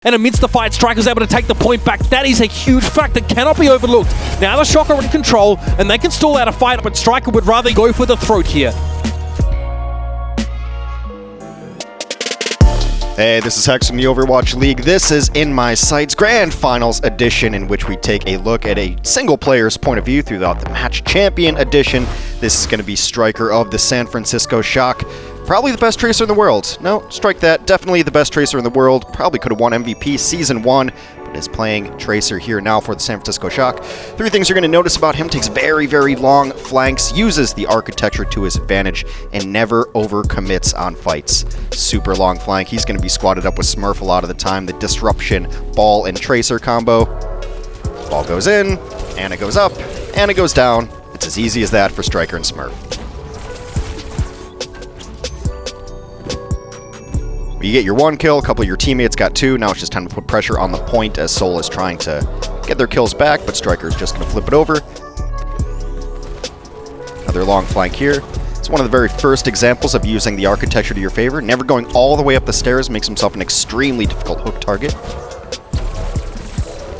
And amidst the fight, Striker's able to take the point back. That is a huge fact that cannot be overlooked. Now the Shock are in control, and they can stall out a fight, but Striker would rather go for the throat here. Hey, this is Hex from the Overwatch League. This is In My Sights Grand Finals Edition, in which we take a look at a single player's point of view throughout the Match Champion Edition. This is going to be Striker of the San Francisco Shock. Probably the best tracer in the world. No, strike that. Definitely the best tracer in the world. Probably could have won MVP Season 1, but is playing tracer here now for the San Francisco Shock. Three things you're going to notice about him: takes very, very long flanks, uses the architecture to his advantage, and never overcommits on fights. Super long flank. He's going to be squatted up with Smurf a lot of the time. The disruption ball and tracer combo. Ball goes in, and it goes up, and it goes down. It's as easy as that for Striker and Smurf. You get your one kill, a couple of your teammates got two. Now it's just time to put pressure on the point as Seoul is trying to get their kills back, but Striker's just going to flip it over. Another long flank here. It's one of the very first examples of using the architecture to your favor. Never going all the way up the stairs makes himself an extremely difficult hook target.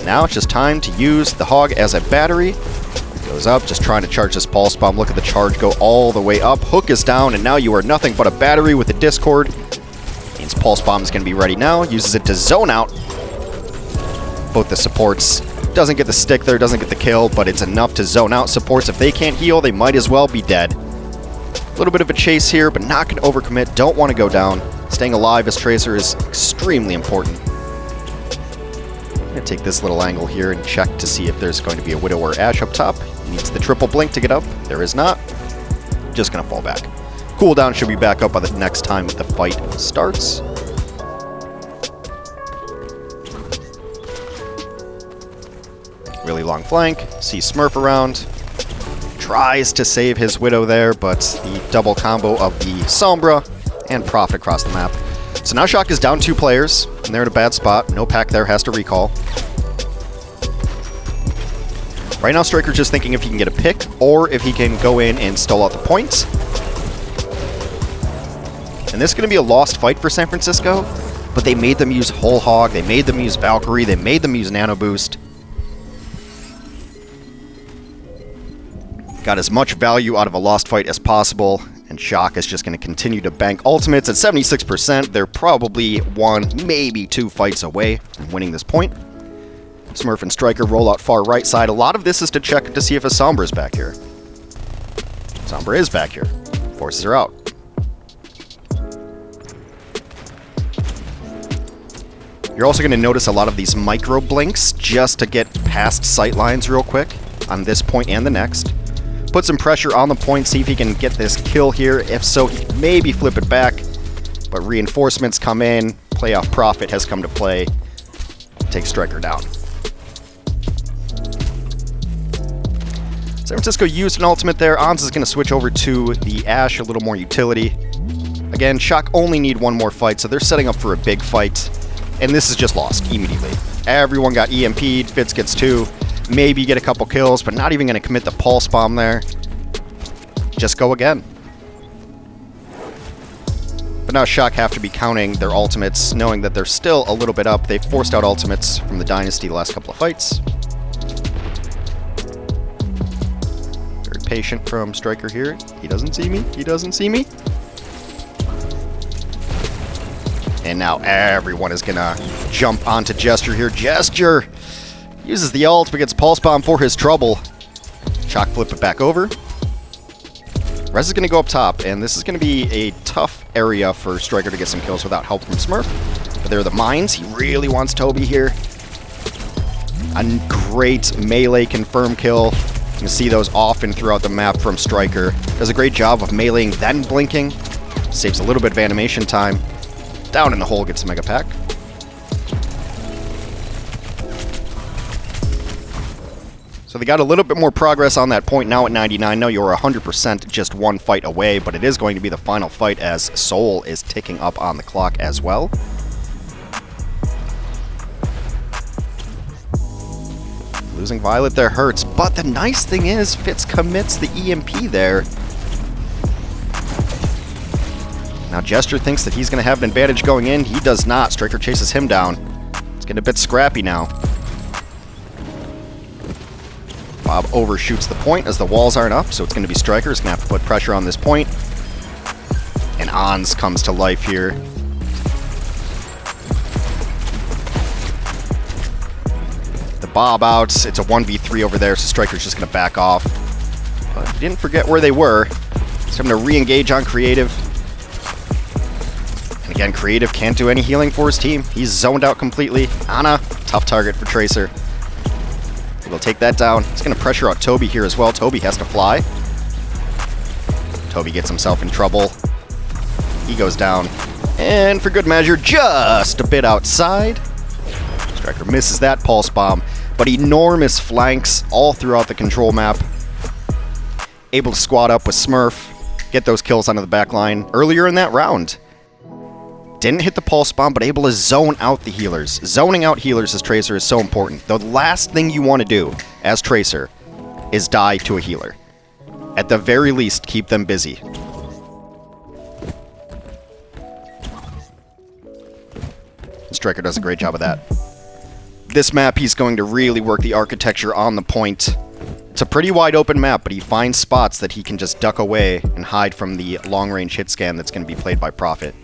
Now it's just time to use the Hog as a battery. Goes up, just trying to charge this pulse bomb. Look at the charge go all the way up. Hook is down, and now you are nothing but a battery with a Discord. Means Pulse Bomb is going to be ready now. Uses it to zone out both the supports. Doesn't get the stick there, doesn't get the kill, but it's enough to zone out supports. If they can't heal, they might as well be dead. A little bit of a chase here, but not going to overcommit. Don't want to go down. Staying alive as Tracer is extremely important. I'm going to take this little angle here and check to see if there's going to be a Widow or Ashe up top. Needs the triple blink to get up. There is not. Just going to fall back. Cooldown should be back up by the next time the fight starts. Really long flank. See Smurf around. Tries to save his Widow there, but the double combo of the Sombra and Prophet across the map. So now Shock is down 2 players, and they're in a bad spot. No pack there, has to recall. Right now Striker's just thinking if he can get a pick, or if he can go in and stall out the points. And this is going to be a lost fight for San Francisco, but they made them use Whole Hog, they made them use Valkyrie, they made them use Nano Boost. Got as much value out of a lost fight as possible, and Shock is just going to continue to bank ultimates at 76%. They're probably 1, maybe 2 fights away from winning this point. Smurf and Striker roll out far right side. A lot of this is to check to see if a Sombra is back here. Sombra is back here. Forces are out. You're also going to notice a lot of these micro blinks just to get past sight lines real quick on this point and the next. Put some pressure on the point, see if he can get this kill here. If so, he can maybe flip it back. But reinforcements come in. Playoff Prophet has come to play. Take Striker down. San Francisco used an ultimate there. Ons is going to switch over to the Ashe, a little more utility. Again, Shock only need one more fight, so they're setting up for a big fight. And this is just lost immediately. Everyone got EMP'd, Fitz gets 2, maybe get a couple kills, but not even going to commit the Pulse Bomb there. Just go again. But now Shock have to be counting their ultimates, knowing that they're still a little bit up. They've forced out ultimates from the Dynasty the last couple of fights. Very patient from Striker here. He doesn't see me, he doesn't see me. And now everyone is going to jump onto Gesture here. Gesture uses the ult, but gets Pulse Bomb for his trouble. Shock flip it back over. Rez is going to go up top, and this is going to be a tough area for Striker to get some kills without help from Smurf. But there are the mines. He really wants Toby here. A great melee confirm kill. You can see those often throughout the map from Striker. Does a great job of meleeing, then blinking. Saves a little bit of animation time. Down in the hole, gets a Mega Pack. So they got a little bit more progress on that point now at 99. Now you're 100% just one fight away, but it is going to be the final fight as Seoul is ticking up on the clock as well. Losing Violet there hurts, but the nice thing is Fitz commits the EMP there. Now Gesture thinks that he's going to have an advantage going in. He does not. Striker chases him down. getting a bit scrappy now. Bob overshoots the point as the walls aren't up, so it's going to be Striker. He's going to have to put pressure on this point. And Ons comes to life here. The Bob out. It's a 1v3 over there, so Striker's just going to back off. But he didn't forget where they were. He's having to re-engage on Creative. And again, Creative can't do any healing for his team. He's zoned out completely. Ana, tough target for Tracer. He'll take that down. He's going to pressure out Toby here as well. Toby has to fly. Toby gets himself in trouble. He goes down. And for good measure, just a bit outside. Striker misses that pulse bomb. But enormous flanks all throughout the control map. Able to squad up with Smurf. Get those kills onto the back line earlier in that round. Didn't hit the pulse bomb, but able to zone out the healers. Zoning out healers as Tracer is so important. The last thing you want to do as Tracer is die to a healer. At the very least, keep them busy. Striker does a great job of that. This map, he's going to really work the architecture on the point. It's a pretty wide open map, but he finds spots that he can just duck away and hide from the long-range hit scan that's going to be played by Prophet.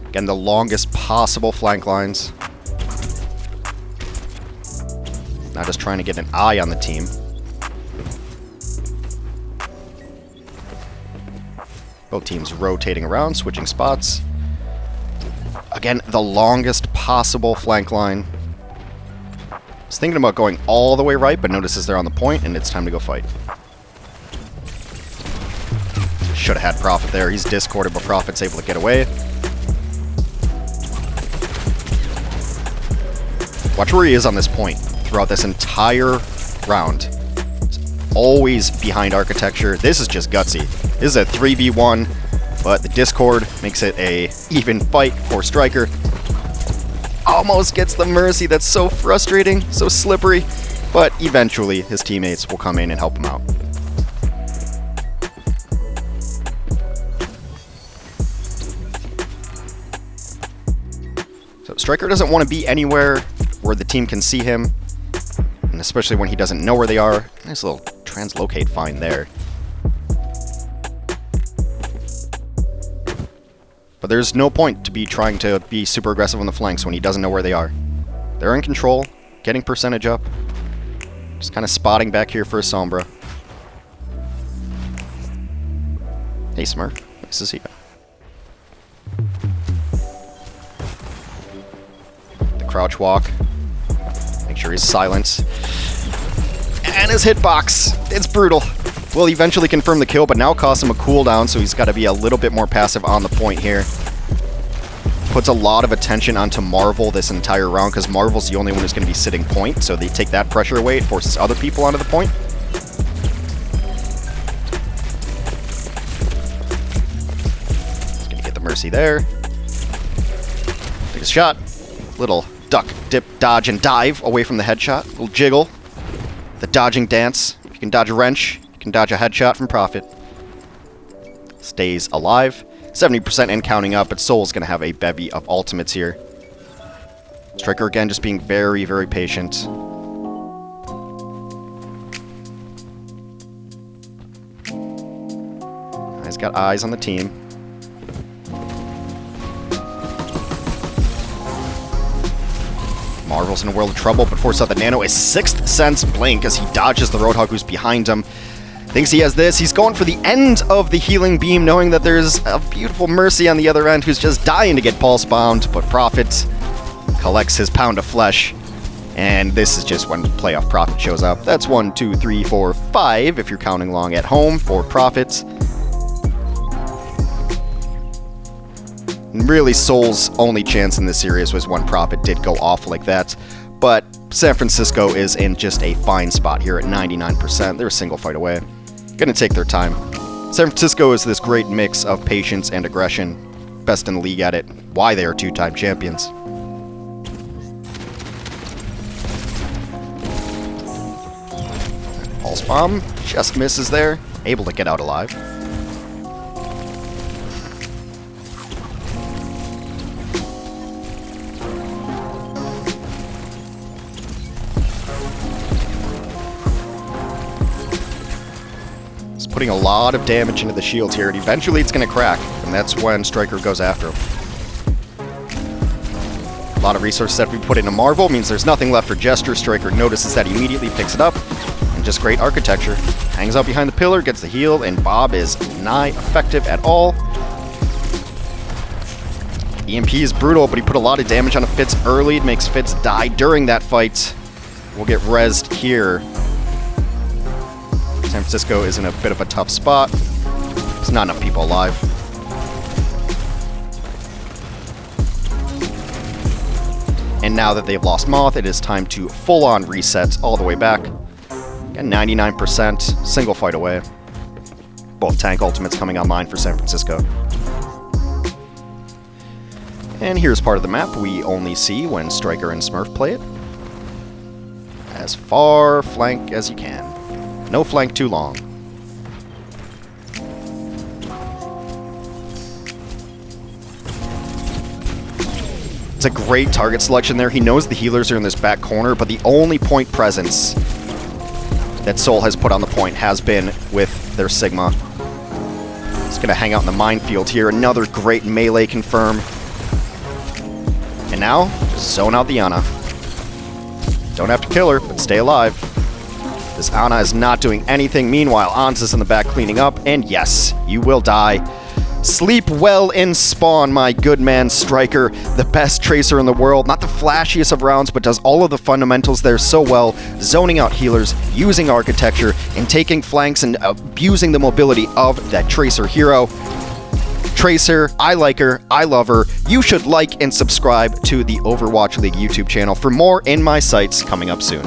Again, the longest possible flank lines. Now just trying to get an eye on the team. Both teams rotating around, switching spots. Again, the longest possible flank line. I was thinking about going all the way right, but notices they're on the point, and it's time to go fight. Should have had Prophet there. He's discorded, but Prophet's able to get away. Watch where he is on this point throughout this entire round. He's always behind architecture. This is just gutsy. This is a 3v1, but the Discord makes it a even fight for Striker. Almost gets the Mercy. That's so frustrating, so slippery, but eventually his teammates will come in and help him out. So Striker doesn't want to be anywhere where the team can see him, and especially when he doesn't know where they are. Nice little translocate find there. But there's no point to be trying to be super aggressive on the flanks when he doesn't know where they are. They're in control, getting percentage up. Just kind of spotting back here for a Sombra. Hey Smurf, nice to see you. The crouch walk. Make sure he's silent. And his hitbox. It's brutal. Will eventually confirm the kill, but now costs him a cooldown, so he's got to be a little bit more passive on the point here. Puts a lot of attention onto Marvel this entire round, because Marvel's the only one who's going to be sitting point, so they take that pressure away. It forces other people onto the point. He's going to get the Mercy there. Take a shot. Little duck, dip, dodge, and dive away from the headshot. Little jiggle. The dodging dance. If you can dodge a wrench, you can dodge a headshot from Prophet. Stays alive. 70% and counting up, but Soul's going to have a bevy of ultimates here. Striker again just being very, very patient. He's got eyes on the team. Marvel's in a world of trouble, but forces out the Nano. His Sixth Sense blink as he dodges the Roadhog who's behind him. Thinks he has this. He's going for the end of the healing beam, knowing that there's a beautiful Mercy on the other end who's just dying to get pulse bound, but Prophet collects his pound of flesh. And this is just when playoff Prophet shows up. That's 1, 2, 3, 4, 5 if you're counting along at home for Prophet. Really, Soul's only chance in this series was when Prophet did go off like that. But San Francisco is in just a fine spot here at 99%. They're a single fight away. Gonna take their time. San Francisco is this great mix of patience and aggression. Best in the league at it. Why they are two-time champions. Pulse Bomb just misses there. Able to get out alive. He's putting a lot of damage into the shield here, and eventually it's going to crack, and that's when Striker goes after him. A lot of resources that we put into Marvel means there's nothing left for Gesture. Striker notices that, immediately picks it up, and just great architecture. Hangs out behind the pillar, gets the heal, and Bob is nigh effective at all. EMP is brutal, but he put a lot of damage on Fitz early. It makes Fitz die during that fight. We'll get rezzed here. San Francisco is in a bit of a tough spot. There's not enough people alive. And now that they've lost Moth, it is time to full-on reset all the way back. And 99%, single fight away. Both tank ultimates coming online for San Francisco. And here's part of the map we only see when Striker and Smurf play it. As far flank as you can. No flank too long. It's a great target selection there. He knows the healers are in this back corner, but the only point presence that Seoul has put on the point has been with their Sigma. He's going to hang out in the minefield here. Another great melee confirm. And now, just zone out the Ana. Don't have to kill her, but stay alive. This Ana is not doing anything. Meanwhile, Ans is in the back cleaning up. And yes, you will die. Sleep well in spawn, my good man Striker. The best tracer in the world. Not the flashiest of rounds, but does all of the fundamentals there so well. Zoning out healers, using architecture, and taking flanks and abusing the mobility of that tracer hero. Tracer, I like her, I love her. You should like and subscribe to the Overwatch League YouTube channel for more in my sights coming up soon.